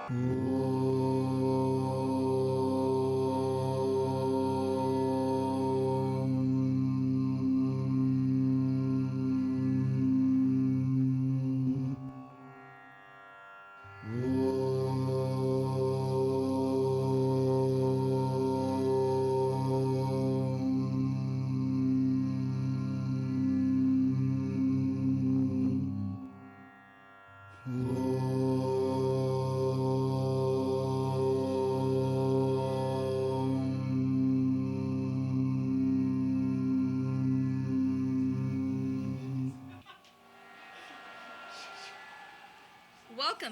Welcome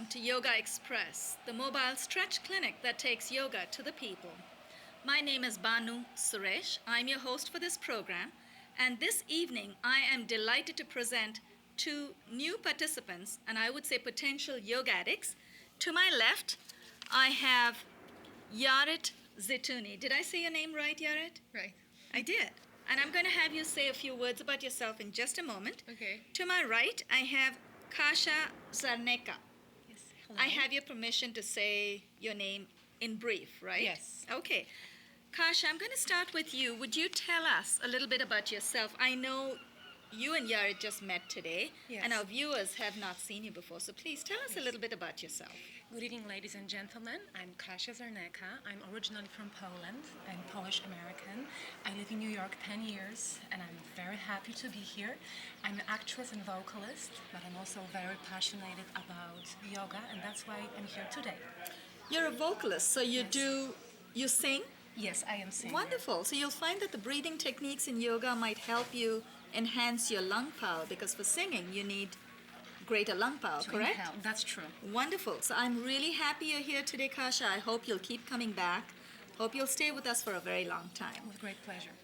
to Yogaxpress, the mobile stretch clinic that takes yoga to the people. My name is Banu Suresh. I'm your host for this program, and this evening I am delighted to present two new participants, and I would say potential yoga addicts. To my left, I have Yaarit Zituni. Did I say your name right, Yaarit? Right. I did. And I'm going to have you say a few words about yourself in just a moment. Okay. To my right, I have Czarnecka. Yes. Hello. I have your permission to say your name in brief, right? Yes. Okay. Kasha, I'm going to start with you. Would you tell us a little bit about yourself? I know you and Yaarit just met today, Yes. and our viewers have not seen you before, so please tell us a little bit about yourself. Good evening, ladies and gentlemen. I'm Czarnecka. I'm originally from Poland. I'm Polish-American. I live in New York 10 years, and I'm very happy to be here. I'm an actress and vocalist, but I'm also very passionate about yoga, and that's why I'm here today. You're a vocalist, so you sing? Yes, I am singing. Wonderful. So you'll find that the breathing techniques in yoga might help you enhance your lung power, because for singing you need greater lung power, To correct? inhale. That's true. Wonderful. So I'm really happy you're here today, Kasha. I hope you'll keep coming back. Hope you'll stay with us for a very long time. With great pleasure.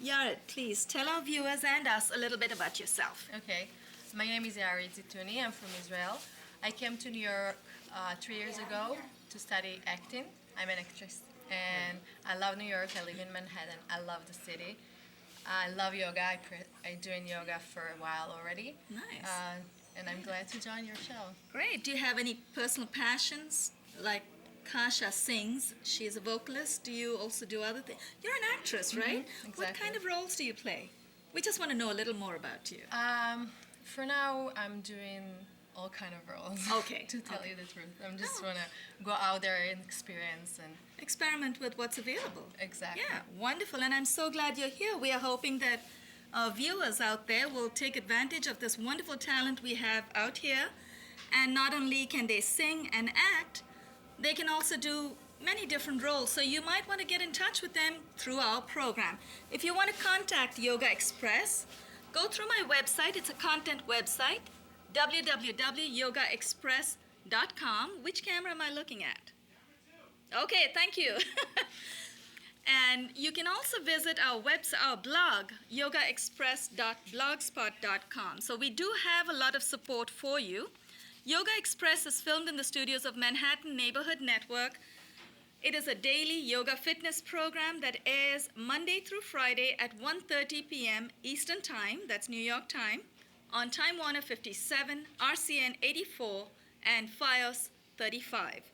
Yaarit, please tell our viewers and us a little bit about yourself. Okay, my name is Yaarit Zituni. I'm from Israel. I came to New York 3 years ago to study acting. I'm an actress, and I love New York. I live in Manhattan. I love the city. I love yoga. I'm doing yoga for a while already. Nice. And I'm glad to join your show. Great. Do you have any personal passions? Like Kasha sings, she's a vocalist. Do you also do other things? You're an actress, right? What exactly. kind of roles do you play? We just want to know a little more about you. For now, I'm doing all kind of roles. Okay. To tell you the truth, I'm just want to go out there and experience and Experiment with what's available. exactly. Yeah, wonderful. And I'm so glad you're here. We are hoping that our viewers out there will take advantage of this wonderful talent we have out here. And not only can they sing and act, they can also do many different roles. So you might want to get in touch with them through our program. If you want to contact Yogaxpress, go through my website. It's a content website, www.yogaxpress.com. Which camera am I looking at? Okay, thank you. And you can also visit our website, our blog, yogaxpress.blogspot.com. So we do have a lot of support for you. Yoga Express is filmed in the studios of Manhattan Neighborhood Network. It is a daily yoga fitness program that airs Monday through Friday at 1:30 p.m. Eastern Time, that's New York time, on Time Warner 57, RCN 84, and FiOS 35.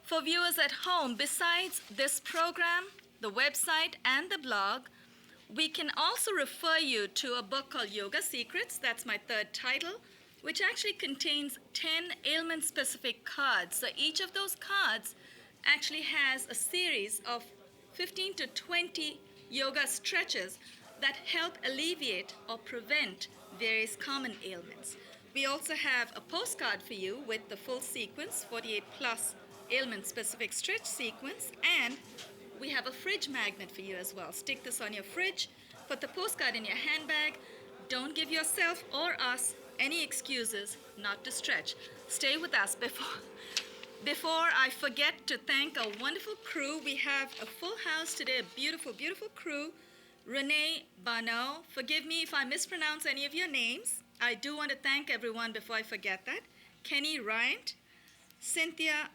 For viewers at home, besides this program, the website, and the blog, we can also refer you to a book called Yoga Secrets. That's my third title, which actually contains 10 ailment-specific cards. So each of those cards actually has a series of 15 to 20 yoga stretches that help alleviate or prevent various common ailments. We also have a postcard for you with the full sequence, 48 plus ailment-specific stretch sequence, and we have a fridge magnet for you as well. Stick this on your fridge, put the postcard in your handbag. Don't give yourself or us any excuses not to stretch. Stay with us. Before I forget to thank our wonderful crew, we have a full house today, a beautiful, beautiful crew. Renee Bano, forgive me if I mispronounce any of your names. I do want to thank everyone before I forget that. Kenny Ryant, Cynthia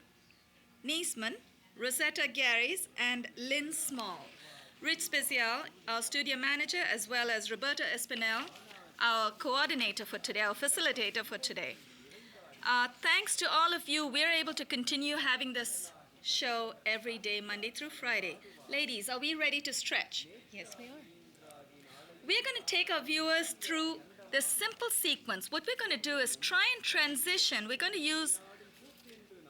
Niesman, Rosetta Garys, and Lynn Small. Rich Special, our studio manager, as well as Roberta Espinel, our coordinator for today, our facilitator for today. Thanks to all of you, we're able to continue having this show every day, Monday through Friday. Ladies, are we ready to stretch? Yes, we are. We're going to take our viewers through this simple sequence. What we're going to do is try and transition. We're going to use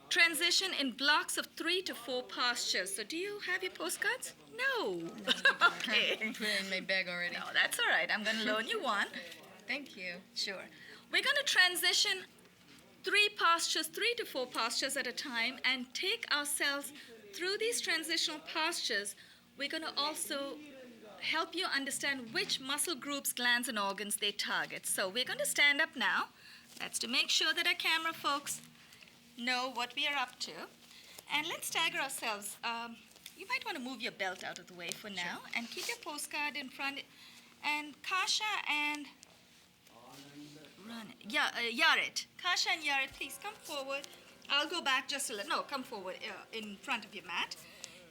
transition in blocks of 3 to 4 postures. So do you have your postcards? No. Okay. I'm putting my bag already. No, that's all right. I'm going to loan you one. Thank you. Sure. We're going to transition 3 to 4 postures at a time and take ourselves through these transitional postures. We're going to also help you understand which muscle groups, glands, and organs they target. So we're going to stand up now. That's to make sure that our camera folks know what we are up to. And let's stagger ourselves. You might want to move your belt out of the way for now and keep your postcard in front. And Kasha and Yaarit. Kasha and Yaarit, please come forward. I'll go back just a little. No, come forward in front of your mat.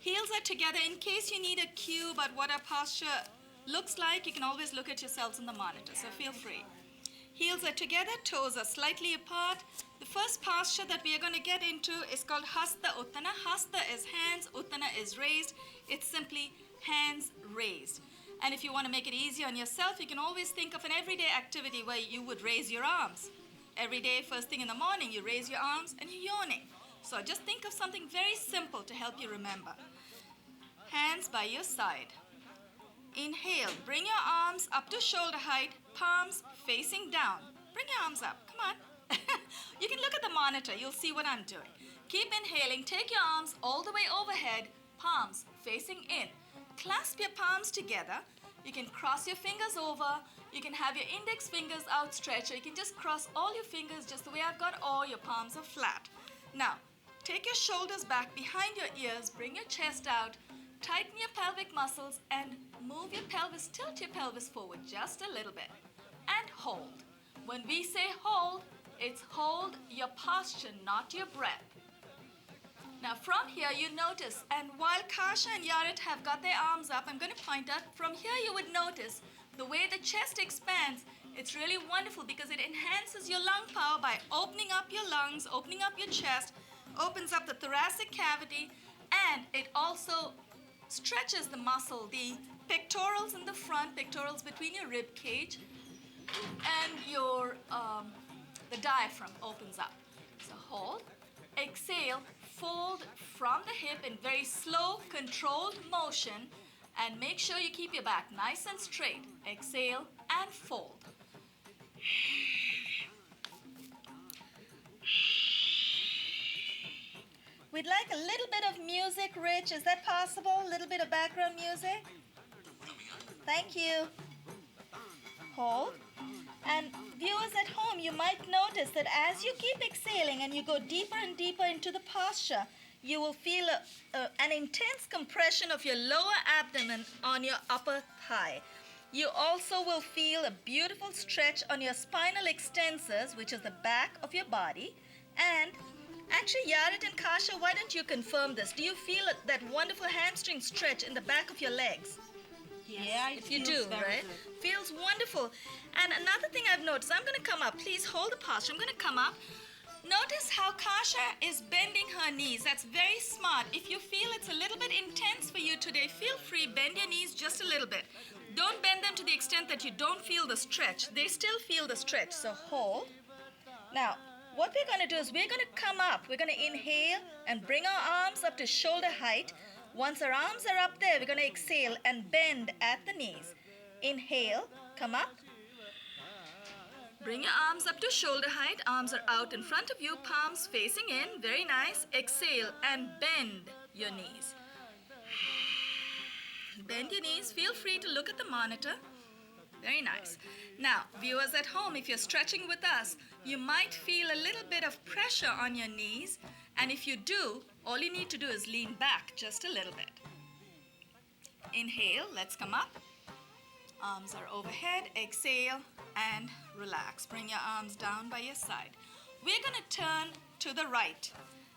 Heels are together. In case you need a cue about what our posture looks like, you can always look at yourselves in the monitor, so feel free. Heels are together, toes are slightly apart. The first posture that we are going to get into is called Hasta Uttana. Hasta is hands, Uttana is raised. It's simply hands raised. And if you want to make it easy on yourself, you can always think of an everyday activity where you would raise your arms. Every day, first thing in the morning, you raise your arms and you're yawning. So just think of something very simple to help you remember. Hands by your side. Inhale, bring your arms up to shoulder height, palms facing down. Bring your arms up, come on. You can look at the monitor, you'll see what I'm doing. Keep inhaling, take your arms all the way overhead, palms facing in. Clasp your palms together. You can cross your fingers over. You can have your index fingers outstretched, or you can just cross all your fingers just the way I've got, or your palms are flat. Now, take your shoulders back behind your ears, bring your chest out, tighten your pelvic muscles, and move your pelvis, tilt your pelvis forward just a little bit, and hold. When we say hold, it's hold your posture, not your breath. Now from here you notice, and while Kasha and Yaarit have got their arms up, I'm going to point out, from here you would notice the way the chest expands. It's really wonderful because it enhances your lung power by opening up your lungs, opening up your chest, opens up the thoracic cavity, and it also stretches the muscle, the pectorals in the front, pectorals between your rib cage, and your the diaphragm opens up. So hold, exhale, fold from the hip in very slow, controlled motion, and make sure you keep your back nice and straight. Exhale and fold. We'd like a little bit of music, Rich. Is that possible? A little bit of background music? Thank you. Hold. And viewers at home, you might notice that as you keep exhaling and you go deeper and deeper into the posture, you will feel an intense compression of your lower abdomen on your upper thigh. You also will feel a beautiful stretch on your spinal extensors, which is the back of your body. And actually, Yaarit and Kasha, why don't you confirm this? Do you feel that wonderful hamstring stretch in the back of your legs? Yes, Yeah, if you do, right? Good. Feels wonderful. And another thing I've noticed, I'm going to come up. Please hold the posture. I'm going to come up. Notice how Kasha is bending her knees. That's very smart. If you feel it's a little bit intense for you today, feel free, bend your knees just a little bit. Don't bend them to the extent that you don't feel the stretch. They still feel the stretch, so hold. Now, what we're going to do is we're going to come up. We're going to inhale and bring our arms up to shoulder height. Once our arms are up there, we're going to exhale and bend at the knees. Inhale, come up. Bring your arms up to shoulder height. Arms are out in front of you, palms facing in. Very nice. Exhale and bend your knees. Bend your knees. Feel free to look at the monitor. Very nice. Now, viewers at home, if you're stretching with us, you might feel a little bit of pressure on your knees. And if you do, all you need to do is lean back just a little bit. Inhale, let's come up. Arms are overhead. Exhale and relax. Bring your arms down by your side. We're going to turn to the right.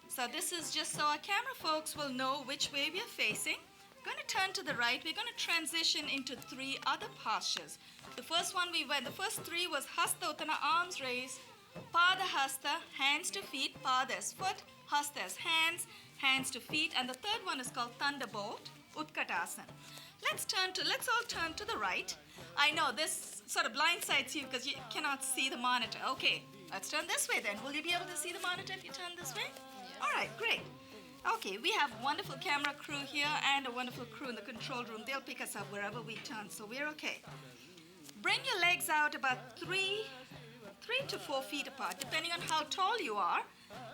So this is just so our camera folks will know which way we are facing. We're going to turn to the right. We're going to transition into 3 other postures. The first 3 was Hasta Uttana, arms raised, Pada Hasta, hands to feet. Pada is foot, Hasta is hands, hands to feet. And the third one is called Thunderbolt, Utkatasana. Let's all turn to the right. I know this sort of blindsides you because you cannot see the monitor. Okay, let's turn this way then. Will you be able to see the monitor if you turn this way? Yes. All right, great. Okay, we have wonderful camera crew here and a wonderful crew in the control room. They'll pick us up wherever we turn, so we're okay. Bring your legs out about 3 to 4 feet apart, depending on how tall you are.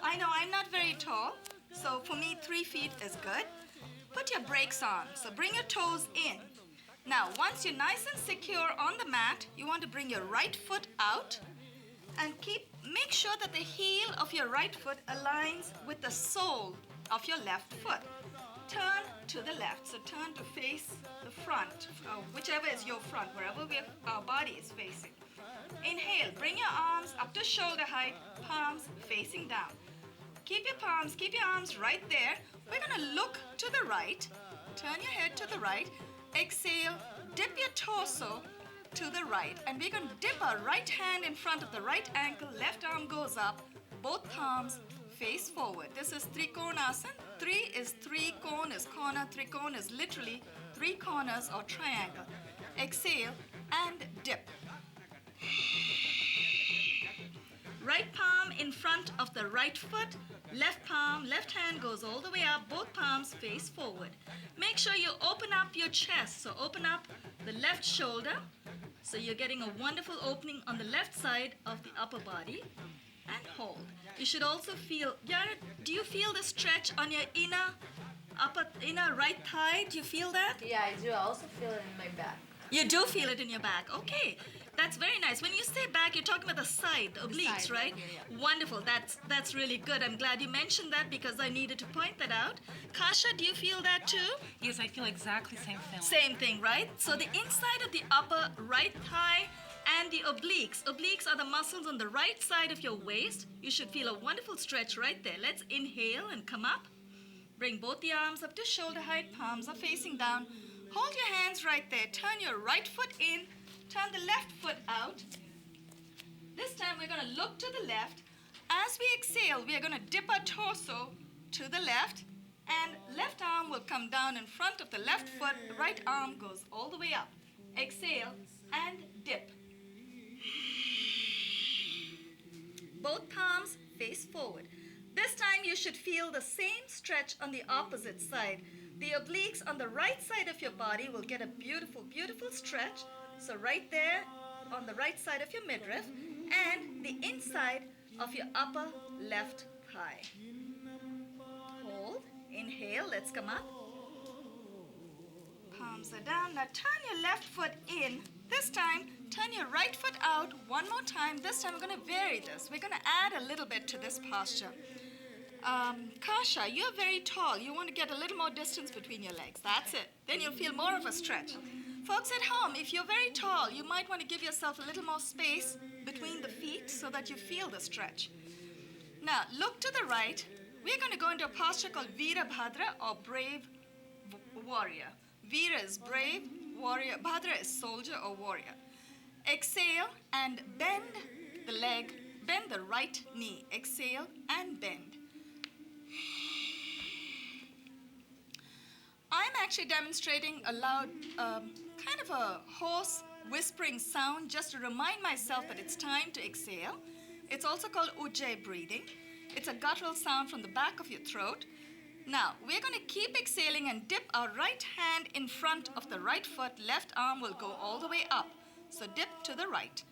I know I'm not very tall, so for me 3 feet is good. Put your brakes on, so bring your toes in. Now, once you're nice and secure on the mat, you want to bring your right foot out and make sure that the heel of your right foot aligns with the sole of your left foot. Turn to the left, so turn to face the front, whichever is your front, wherever our body is facing. Inhale, bring your arms up to shoulder height, palms facing down. Keep your arms right there. We're gonna look to the right, turn your head to the right, exhale, dip your torso to the right, and we're gonna dip our right hand in front of the right ankle, left arm goes up, both palms face forward. This is Trikonasana. 3 is 3, Kon is corner, Trikon is literally 3 corners or triangle. Exhale and dip. Right palm in front of the right foot, left hand goes all the way up, both palms face forward. Make sure you open up your chest, so open up the left shoulder, so you're getting a wonderful opening on the left side of the upper body, and hold. You should also feel, Yaarit, do you feel the stretch on your inner right thigh? Do you feel that? Yeah, I do. I also feel it in my back. You do feel it in your back. Okay, that's very nice. When you say back, you're talking about the side, the obliques, side, right? yeah. Wonderful. That's really good. I'm glad you mentioned that because I needed to point that out. Kasha, do you feel that too? Yes, I feel exactly same feeling. Same thing, right? So the inside of the upper right thigh and the obliques. Obliques are the muscles on the right side of your waist. You should feel a wonderful stretch right there. Let's inhale and come up. Bring both the arms up to shoulder height. Palms are facing down. Hold your hands right there. Turn your right foot in. Turn the left foot out. This time we're going to look to the left. As we exhale, we are going to dip our torso to the left. And left arm will come down in front of the left foot. The right arm goes all the way up. Exhale and dip. Both palms face forward. This time you should feel the same stretch on the opposite side. The obliques on the right side of your body will get a beautiful, beautiful stretch. So right there on the right side of your midriff and the inside of your upper left thigh. Hold, inhale, let's come up. Palms are down. Now turn your left foot in. This time, turn your right foot out one more time. This time we're going to vary this. We're going to add a little bit to this posture. Kasha, you're very tall. You want to get a little more distance between your legs. That's it. Then you'll feel more of a stretch. Folks at home, if you're very tall, you might want to give yourself a little more space between the feet so that you feel the stretch. Now, look to the right. We're going to go into a posture called Veerabhadra or Brave Warrior. Veera is brave, warrior. Bhadra is soldier or warrior. Exhale and bend the leg, bend the right knee. Exhale and bend. I'm actually demonstrating a loud, kind of a hoarse, whispering sound just to remind myself that it's time to exhale. It's also called Ujjayi breathing. It's a guttural sound from the back of your throat. Now, we're going to keep exhaling and dip our right hand in front of the right foot. Left arm will go all the way up. So dip to the right.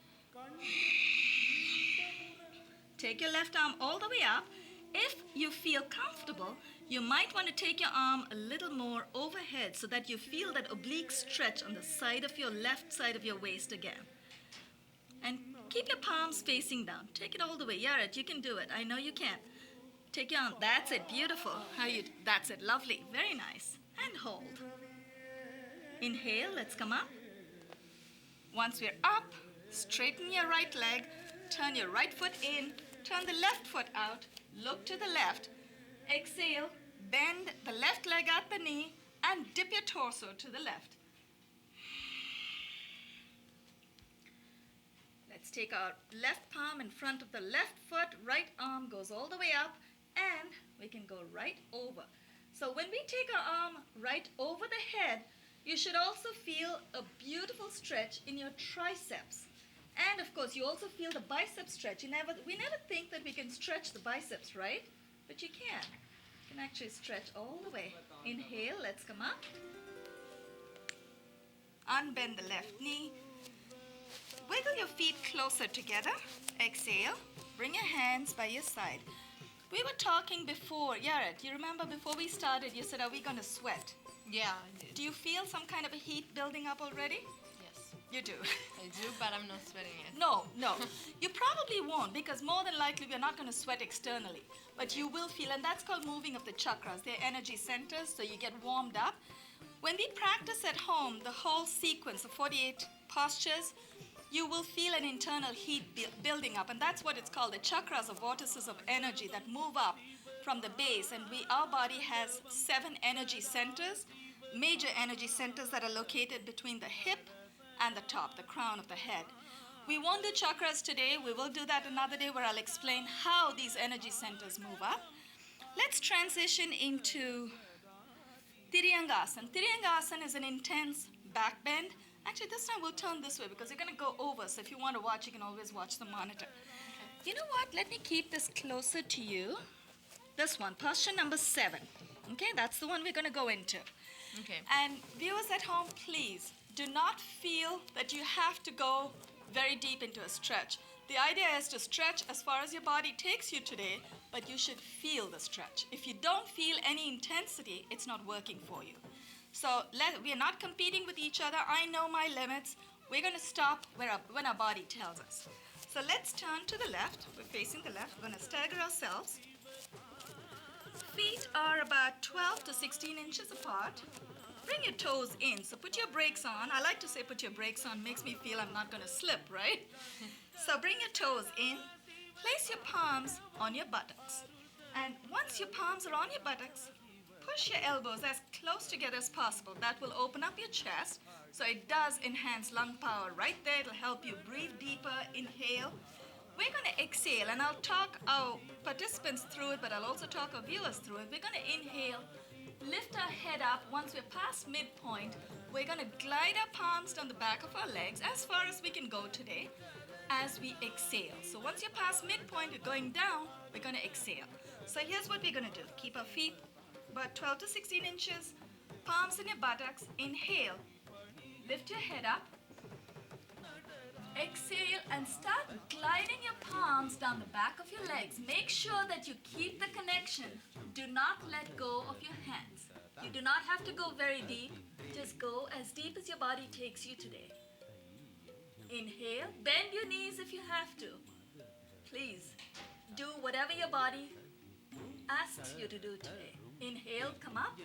Take your left arm all the way up. If you feel comfortable, you might want to take your arm a little more overhead so that you feel that oblique stretch on the side of your left side of your waist again. And keep your palms facing down. Take it all the way. Yaarit, you can do it. I know you can. Take your arm. That's it. Beautiful. That's it. Lovely. Very nice. And hold. Inhale. Let's come up. Once we're up, straighten your right leg. Turn your right foot in. Turn the left foot out. Look to the left. Exhale. Bend the left leg at the knee and dip your torso to the left. Let's Let's take our left palm in front of the left foot, right arm goes all the way up, and we can go right over. So when we take our arm right over the head, you should also feel a beautiful stretch in your triceps. And of course, you also feel the bicep stretch. We never think that we can stretch the biceps, right? But you can. You can actually stretch all the way. Inhale, let's come up. Unbend the left knee. Wiggle your feet closer together. Exhale. Bring your hands by your side. We were talking before, Yaarit, you remember before we started, you said, are we going to sweat? Yeah, I did. Do you feel some kind of a heat building up already? Yes, You do. I do, but I'm not sweating yet. No. You probably won't, because more than likely we're not going to sweat externally. But you will feel, and that's called moving of the chakras. They're energy centers, so you get warmed up. When we practice at home, the whole sequence of 48 postures, you will feel an internal heat building up, and that's what it's called. The chakras are vortices of energy that move up from the base, and our body has 7 energy centers, major energy centers that are located between the hip and the top, the crown of the head. We won't do chakras today. We will do that another day where I'll explain how these energy centers move up. Let's transition into Tiryangasana. Tiryangasana is an intense back bend. Actually, this time we'll turn this way because you're going to go over. So if you want to watch, you can always watch the monitor. You know what? Let me keep this closer to you. This one, posture number 7. Okay, that's the one we're going to go into. Okay. And viewers at home, please do not feel that you have to go very deep into a stretch. The idea is to stretch as far as your body takes you today, but you should feel the stretch. If you don't feel any intensity, it's not working for you. So we are not competing with each other. I know my limits. We're going to stop when our body tells us. So let's turn to the left. We're facing the left. We're going to stagger ourselves. Feet are about 12 to 16 inches apart. Bring your toes in. So put your brakes on. I like to say put your brakes on. Makes me feel I'm not going to slip, right? So bring your toes in. Place your palms on your buttocks. And once your palms are on your buttocks, push your elbows as close together as possible. That will open up your chest, so it does enhance lung power. Right there, it'll help you breathe deeper. Inhale. We're going to exhale, and I'll talk our participants through it, but I'll also talk our viewers through it. We're going to inhale, lift our head up. Once we're past midpoint, we're going to glide our palms down the back of our legs as far as we can go today as we exhale. So once you're past midpoint, you're going down, we're going to exhale. So here's what we're going to do. Keep our feet about 12 to 16 inches, palms in your buttocks. Inhale, lift your head up. Exhale and start gliding your palms down the back of your legs. Make sure that you keep the connection. Do not let go of your hands. You do not have to go very deep. Just go as deep as your body takes you today. Inhale, bend your knees if you have to. Please, do whatever your body asks you to do today. Inhale, come up.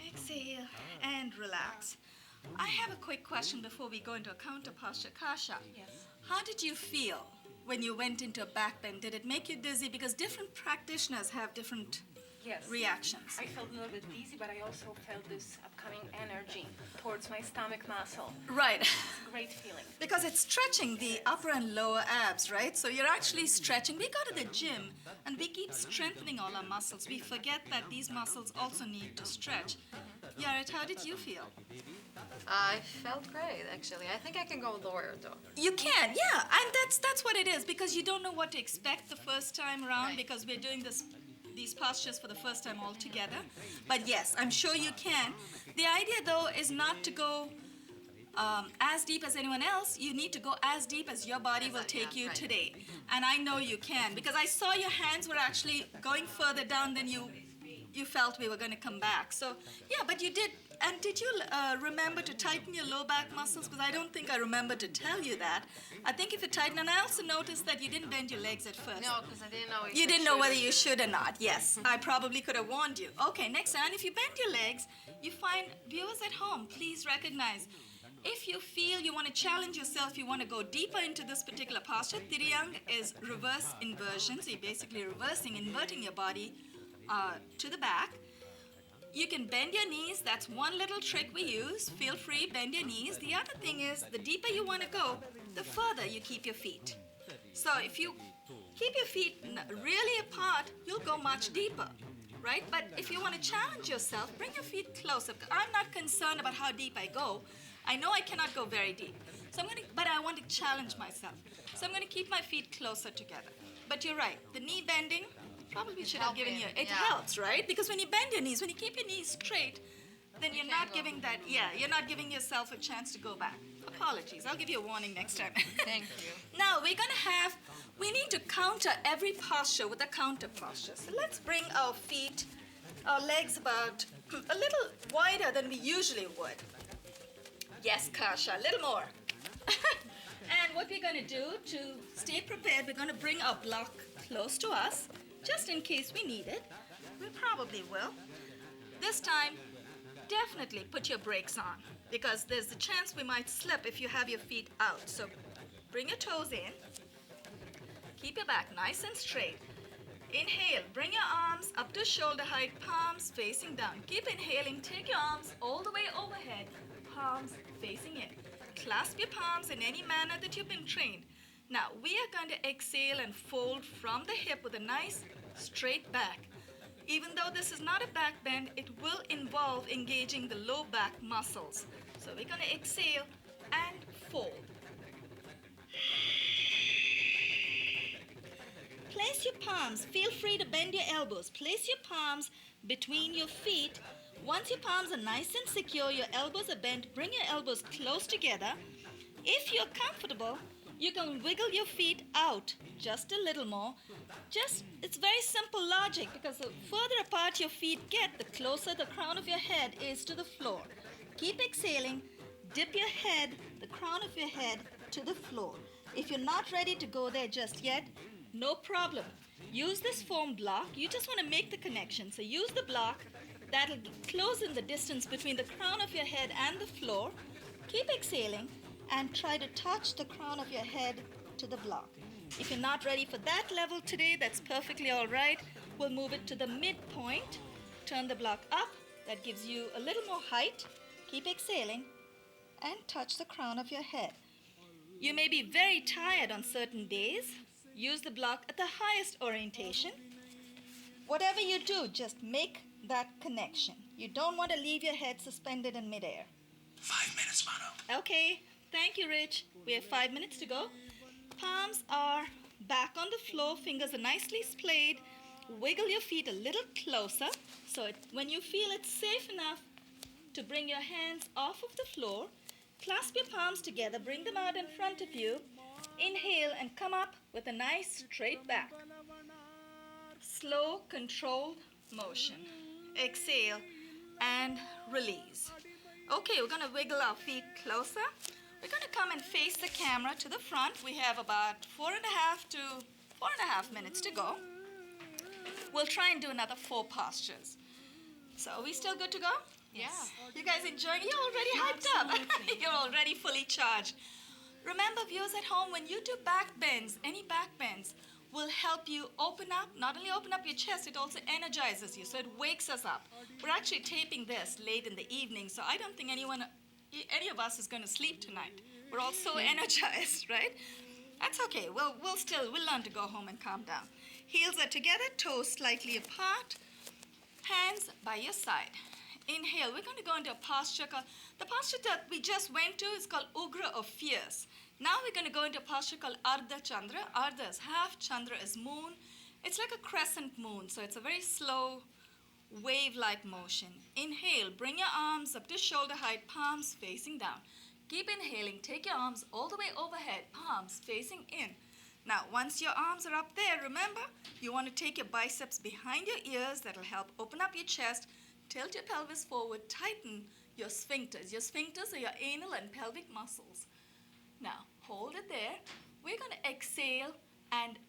Exhale and relax. I have a quick question before we go into a counter posture. Kasha, Yes. how did you feel when you went into a back bend? Did it make you dizzy? Because different practitioners have different Yes. reactions. I felt a little bit dizzy, but I also felt this upcoming energy towards my stomach muscle. Right. It's a great feeling. Because it's stretching the upper and lower abs, right? So you're actually stretching. We go to the gym and we keep strengthening all our muscles. We forget that these muscles also need to stretch. Yaarit, how did you feel? I felt great, actually. I think I can go lower, though. You can, yeah, and that's what it is, because you don't know what to expect the first time around, Right. because we're doing these postures for the first time all together. But yes, I'm sure you can. The idea, though, is not to go as deep as anyone else. You need to go as deep as your body will take you right. today. And I know you can, because I saw your hands were actually going further down than you felt we were going to come back. So, yeah, but you did. And did you remember to tighten your low back muscles? Because I don't think I remember to tell you that. I think if you tighten, and I also noticed that you didn't bend your legs at first. No, because I didn't know if You I didn't know should or whether you shouldn't. should or not. Yes, I probably could have warned you. Okay, next time, if you bend your legs, you find viewers at home, please recognize. If you feel you want to challenge yourself, you want to go deeper into this particular posture, Tiryang is reverse inversion. So you're basically inverting your body to the back. You can bend your knees. That's one little trick we use. Feel free, bend your knees. The other thing is, the deeper you want to go, the further you keep your feet. So if you keep your feet really apart, you'll go much deeper, right? But if you want to challenge yourself, bring your feet closer. I'm not concerned about how deep I go. I know I cannot go very deep. But I want to challenge myself. So I'm going to keep my feet closer together. But you're right, the knee bending, probably should have given you, it helps, right? Because when you bend your knees, when you keep your knees straight, then you're not giving that, you're not giving yourself a chance to go back. Apologies, I'll give you a warning next time. Thank you. Now, we need to counter every posture with a counter posture. So let's bring our legs about a little wider than we usually would. Yes, Kasha, a little more. And what we're going to do to stay prepared, we're going to bring our block close to us, just in case we need it. We probably will. This time, definitely put your brakes on, because there's a chance we might slip if you have your feet out. So bring your toes in. Keep your back nice and straight. Inhale, bring your arms up to shoulder height, palms facing down. Keep inhaling, take your arms all the way overhead, palms facing in. Clasp your palms in any manner that you've been trained. Now, we are going to exhale and fold from the hip with a nice straight back. Even though this is not a back bend, it will involve engaging the low back muscles. So we're going to exhale and fold. Place your palms. Feel free to bend your elbows. Place your palms between your feet. Once your palms are nice and secure, your elbows are bent, bring your elbows close together. If you're comfortable, you can wiggle your feet out just a little more. It's very simple logic, because the further apart your feet get, the closer the crown of your head is to the floor. Keep exhaling, dip your head, the crown of your head, to the floor. If you're not ready to go there just yet, no problem. Use this foam block. You just want to make the connection. So use the block. That'll close in the distance between the crown of your head and the floor. Keep exhaling and try to touch the crown of your head to the block. If you're not ready for that level today, that's perfectly all right. We'll move it to the midpoint. Turn the block up. That gives you a little more height. Keep exhaling and touch the crown of your head. You may be very tired on certain days. Use the block at the highest orientation. Whatever you do, just make that connection. You don't want to leave your head suspended in midair. 5 minutes, Mano. Okay, thank you, Rich. We have 5 minutes to go. Palms are back on the floor, fingers are nicely splayed. Wiggle your feet a little closer, so when you feel it's safe enough to bring your hands off of the floor, clasp your palms together, bring them out in front of you. Inhale and come up with a nice straight back. Slow, controlled motion. Exhale and release. Okay, we're going to wiggle our feet closer. We're going to come and face the camera to the front. We have about 4.5 minutes to go. We'll try and do another 4 postures. So are we still good to go? Yes. You guys enjoying? You're already hyped up. You're already fully charged. Remember, viewers at home, when you do back bends, any back bends will help you open up, not only open up your chest, it also energizes you, so it wakes us up. We're actually taping this late in the evening, so I don't think any of us is going to sleep tonight. We're all so energized, right? That's okay. We'll learn to go home and calm down. Heels are together, toes slightly apart, hands by your side. Inhale. We're going to go into a posture called, the posture that we just went to is called Ugra or fierce. Now we're going to go into a posture called Ardha Chandra. Ardha is half, Chandra is moon. It's like a crescent moon, so it's a very slow, wave-like motion. Inhale. Bring your arms up to shoulder height, palms facing down. Keep inhaling. Take your arms all the way overhead, palms facing in. Now, once your arms are up there, remember, you want to take your biceps behind your ears. That'll help open up your chest. Tilt your pelvis forward. Tighten your sphincters. Your sphincters are your anal and pelvic muscles. Now, hold it there. We're going to exhale and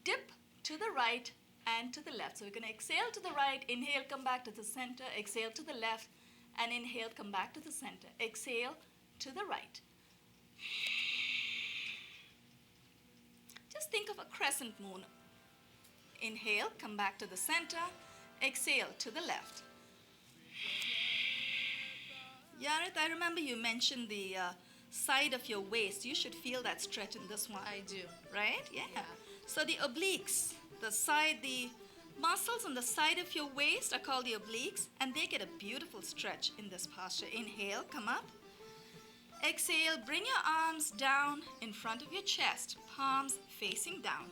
dip to the right and to the left. So we're going to exhale to the right, inhale, come back to the center, exhale to the left, and inhale, come back to the center. Exhale to the right. Just think of a crescent moon. Inhale, come back to the center, exhale to the left. Yaarit, I remember you mentioned the side of your waist. You should feel that stretch in this one. I do. Right? Yeah. Yeah. So the obliques, the muscles on the side of your waist are called the obliques, and they get a beautiful stretch in this posture. Inhale, come up. Exhale, bring your arms down in front of your chest, palms facing down.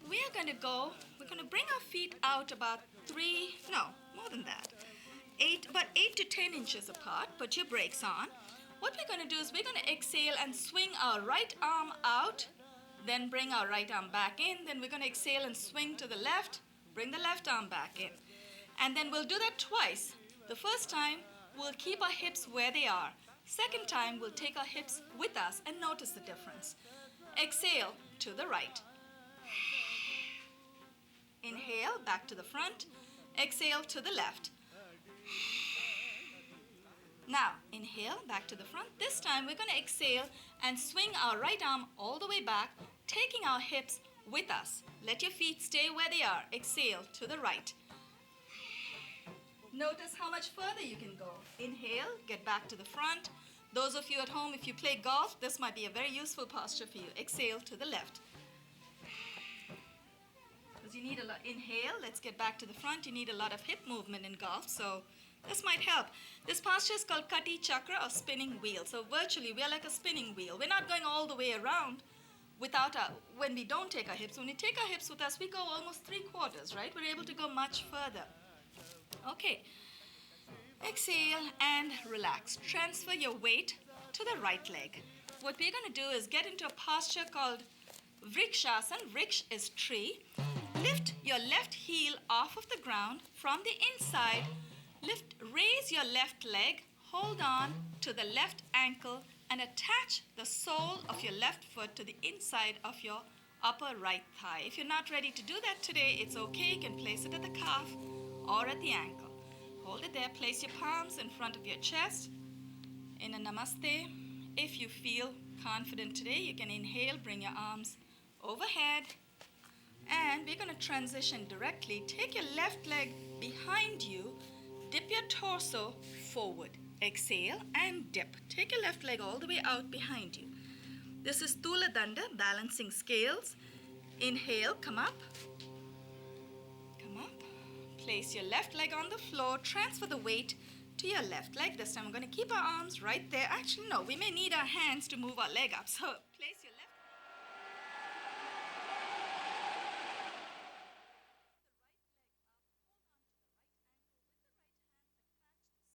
We're going to bring our feet out about more than that. About 8 to 10 inches apart. Put your brakes on. What we're going to do is we're going to exhale and swing our right arm out, then bring our right arm back in. Then we're going to exhale and swing to the left, bring the left arm back in. And then we'll do that twice. The first time, we'll keep our hips where they are. Second time, we'll take our hips with us and notice the difference. Exhale to the right. Inhale, back to the front. Exhale to the left. Now, inhale, back to the front. This time, we're going to exhale and swing our right arm all the way back, taking our hips with us. Let your feet stay where they are. Exhale to the right. Notice how much further you can go. Inhale, get back to the front. Those of you at home, if you play golf, this might be a very useful posture for you. Exhale to the left. Because you need a lot. Inhale, let's get back to the front. You need a lot of hip movement in golf, so this might help. This posture is called Kati Chakra or spinning wheel. So virtually, we are like a spinning wheel. We're not going all the way around when we don't take our hips. When we take our hips with us, we go almost 3/4, right? We're able to go much further. Okay. Exhale and relax. Transfer your weight to the right leg. What we're going to do is get into a posture called Vrikshasana. Vriksh is tree. Lift your left heel off of the ground from the inside. Raise your left leg. Hold on to the left ankle and attach the sole of your left foot to the inside of your upper right thigh. If you're not ready to do that today, it's okay. You can place it at the calf or at the ankle. Hold it there. Place your palms in front of your chest in a namaste. If you feel confident today, you can inhale, bring your arms overhead. And we're going to transition directly. Take your left leg behind you. Dip your torso forward. Exhale and dip. Take your left leg all the way out behind you. This is Tula Danda, balancing scales. Inhale, come up. Come up. Place your left leg on the floor. Transfer the weight to your left leg. This time we're going to keep our arms right there. Actually, no, we may need our hands to move our leg up. So